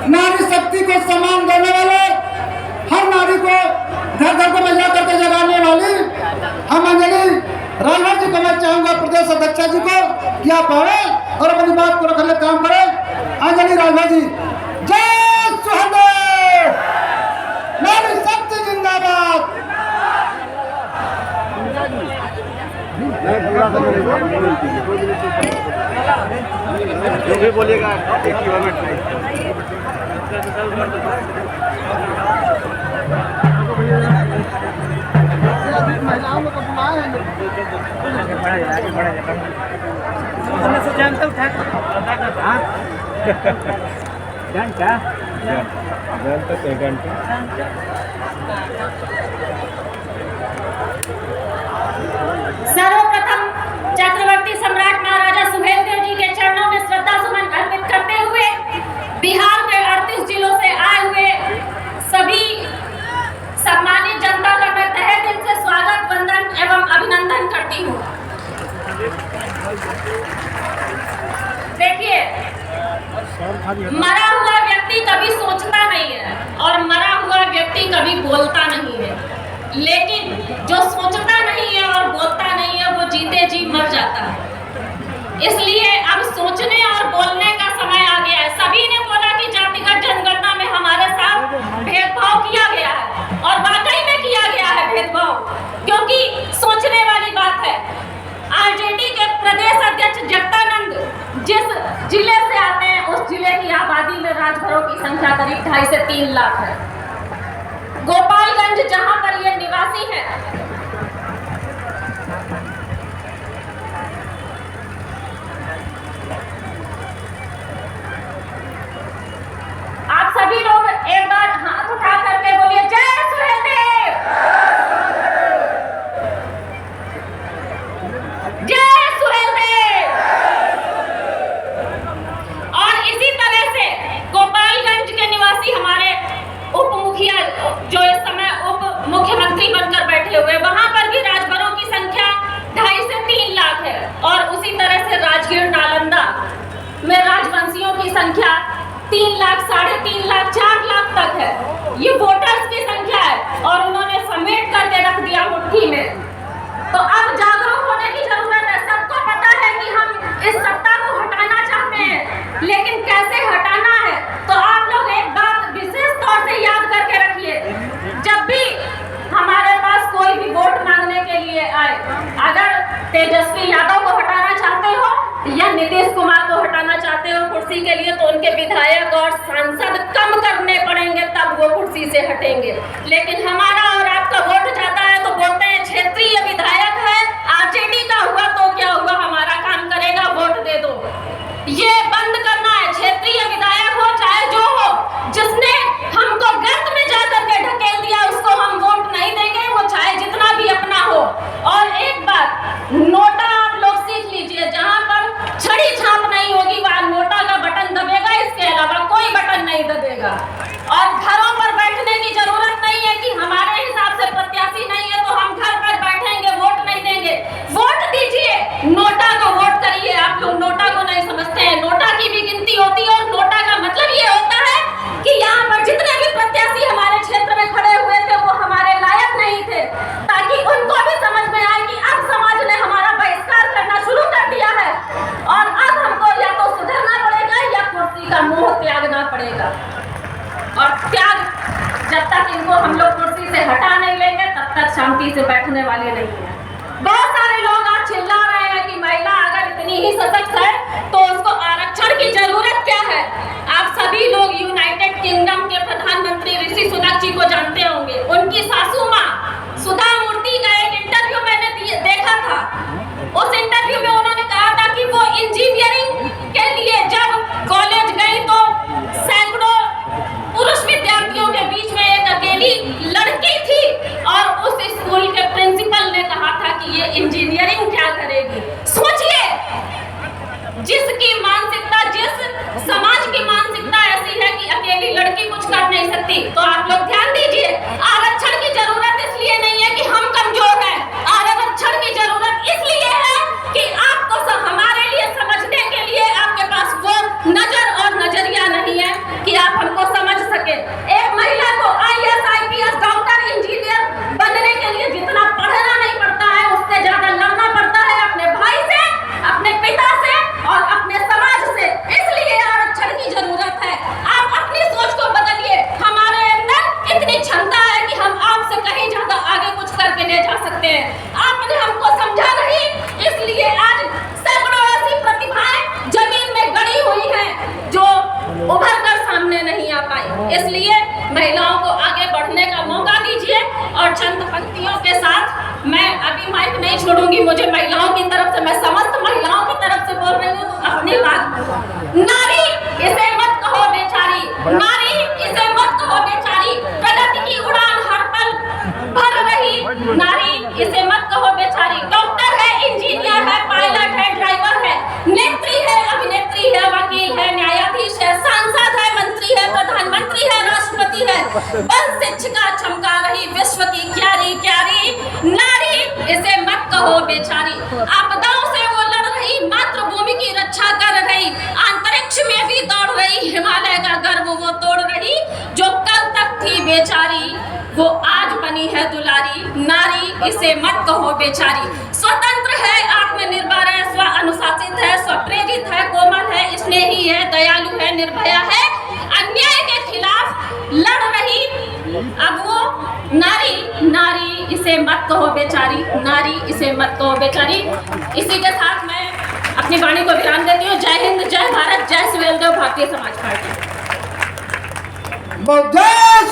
नारी शक्ति को सम्मान देने वाले, हर नारी को घर घर को महिला करके जगाने वाली हम अंजलि राजभर जी को मैं चाहूंगा, प्रदेश अध्यक्ष जी को, कि आप आए और अपनी बात को रखने काम करें। अंजलि राजभर जी, जय सुहेलदेव, नारी शक्ति जिंदाबाद। जो भी बोलिएगा एक ही मोमेंट में। महिलाओं को बुलाया है, सर्वप्रथम चक्रवर्ती सम्राट महाराजा सुहेलदेव जी के चरणों में श्रद्धा सुमन अर्पित करते हुए बिहार के 38 जिलों से आए हुए सभी सम्मानित जनता का मैं तहे दिल से स्वागत, वंदन एवं अभिनंदन करती हूँ। देखिए, मरा हुआ व्यक्ति कभी सोचता नहीं है और मरा हुआ व्यक्ति कभी बोलता नहीं है, लेकिन जो सोचता नहीं है और बोलता नहीं है वो जीते जी मर जाता है। इसलिए अब सोचने और बोलने का समय आ गया है। सभी ने बोला कि जातिगत जनगणना में हमारे साथ भेदभाव किया गया है और वाकई में किया गया है भेदभाव, क्योंकि सोचने वाली बात है। आरजेडी के प्रदेश अध्यक्ष जगदानंद जिस जिले से आते हैं उस जिले की आबादी में राजभरों की संख्या करीब 2.5 से 3 लाख है। गोपालगंज जहां पर ये निवासी है, आप सभी लोग एक बार हाथ उठा करके बोलिए जय सुहेलदेव, जय सुहेलदेव। और इसी तरह से गोपालगंज के निवासी हमारे उप मुखिया जो इस समय उप मुख्यमंत्री बनकर बैठे हुए, वहां पर भी राजभरों की संख्या 2.5 से 3 लाख है। और उसी तरह से राजगीर नालंदा में राजवंशियों की संख्या 3 लाख, 3.5 लाख, 4 लाख तक है। ये वोटर्स की संख्या है और उन्होंने समेट करके रख दिया मुट्ठी में। तो अब जागरूक होने की जरूरत है। सबको पता है कि हम इस सत्ता को हटाना चाहते हैं, लेकिन कैसे हटाना है तो आप लोग एक बात विशेष तौर से याद करके रखिए। जब भी हमारे पास कोई भी वोट मांगने के लिए आए, अगर तेजस्वी यादव को हटाना चाहते हो या नीतीश कुमार को हटाना चाहते हो कुर्सी के लिए, तो उनके विधायक और सांसद कम करने पड़ेंगे, तब वो कुर्सी से हटेंगे। लेकिन हमारा और आपका वोट जाता है तो बोलते हैं क्षेत्रीय विधायक है, आरजेडी का हुआ तो क्या हुआ, हमारा काम करेगा, वोट दे दो। ये बंद करना है। क्षेत्रीय विधायक हो चाहे जो हो, जिसने हमको गर्त में जाकर के ढकेल दिया उसको हम वोट नहीं देंगे, वो चाहे जितना भी अपना हो। और एक बात, नोटा आप लोग सीख लीजिए, जहां पर छड़ी छाप नहीं होगी वहां नोटा का बटन दबेगा, इसके अलावा कोई बटन नहीं दबेगा। और घरों पर बैठने की जरूरत नहीं है कि हमारे हिसाब से प्रत्याशी नहीं है तो हम घर पर बैठेंगे, वोट नहीं देंगे। वोट दीजिए, नोटा को वोट करिए। आप लोग नोटा को नहीं समझते हैं, नोटा की भी गिनती होती है और नोटा का मतलब ये होता है कि यहाँ पर जितने भी प्रत्याशी हमारे क्षेत्र में खड़े हुए थे वो हमारे लायक नहीं थे, ताकि उनको भी समझ में आए कि अब समाज ने हमारा बहिष्कार करना शुरू कर दिया है और अब हमको या तो सुधरना पड़ेगा या कुर्सी का मोह त्यागना पड़ेगा। और त्याग जब तक इनको हम लोग कुर्सी से हटा नहीं लेंगे तब तक शांति से बैठने वाले नहीं है। बहुत सारे लोग आज चिल्ला रहे हैं कि महिला अगर इतनी ही सशक्त है तो उसको आरक्षण की जरूरत क्या है। आप सभी लोग यूनाइटेड किंगडम के प्रधानमंत्री ऋषि सुनक जी को जानते होंगे। उनकी सासू माँ सुधा मूर्ति का एक इंटरव्यू मैंने देखा था। उस इंटरव्यू में उन्होंने कहा था कि वो इंजीनियरिंग के लिए जब कॉलेज गई तो सैकड़ों पुरुष विद्यार्थियों के बीच में एक अकेली लड़की थी और उस स्कूल के प्रिंसिपल ने कहा था कि ये इंजीनियरिंग क्या करेगी। सोचिए, जिसकी मानसिकता, जिस समाज की इसलिए महिलाओं को आगे बढ़ने का मौका दीजिए। और चंद पंक्तियों के साथ मैं अभी माइक नहीं छोड़ूंगी। मुझे महिलाओं की तरफ से, मैं समस्त महिलाओं की तरफ से बोल रही हूँ, तो अपनी बात, नारी इसे मत कहो बेचारी, नारी इसे मत कहो बेचारी, प्रगति की उड़ान हर पल भर रही, नारी इसे मत कहो बेचारी। डॉक्टर है, इंजीनियर है, पायलट है, ड्राइवर है, नेत्री है, अभिनेत्री है, वकील है, न्यायाधीश है, सांसद है, मंत्री है, प्रधानमंत्री है, राष्ट्रपति है, बल शिक्षिका चमका रही विश्व की क्यारी क्यारी, नारी इसे मत कहो बेचारी। आपदाओं से वो लड़ रही, मातृभूमि की रक्षा कर रही, अंतरिक्ष में भी दौड़ रही, हिमालय का गर्व वो तोड़ रही, जो कल तक थी बेचारी वो आज बनी है दुलारी, नारी इसे मत कहो बेचारी। स्वतंत्र है, आत्मनिर्भर है, स्व अनुशासित है, स्वप्रेरित है, कोमल है, स्नेही है, दयालु है, निर्भया है, अन्याय के खिलाफ लड़ रही, अब वो नारी, नारी इसे मत कहो बेचारी, नारी इसे मत कहो बेचारी। इसी के साथ मैं अपनी वाणी को विराम देती हूँ। जय हिंद, जय भारत, जय सुहेलदेव, भारतीय समाज पार्टी। जय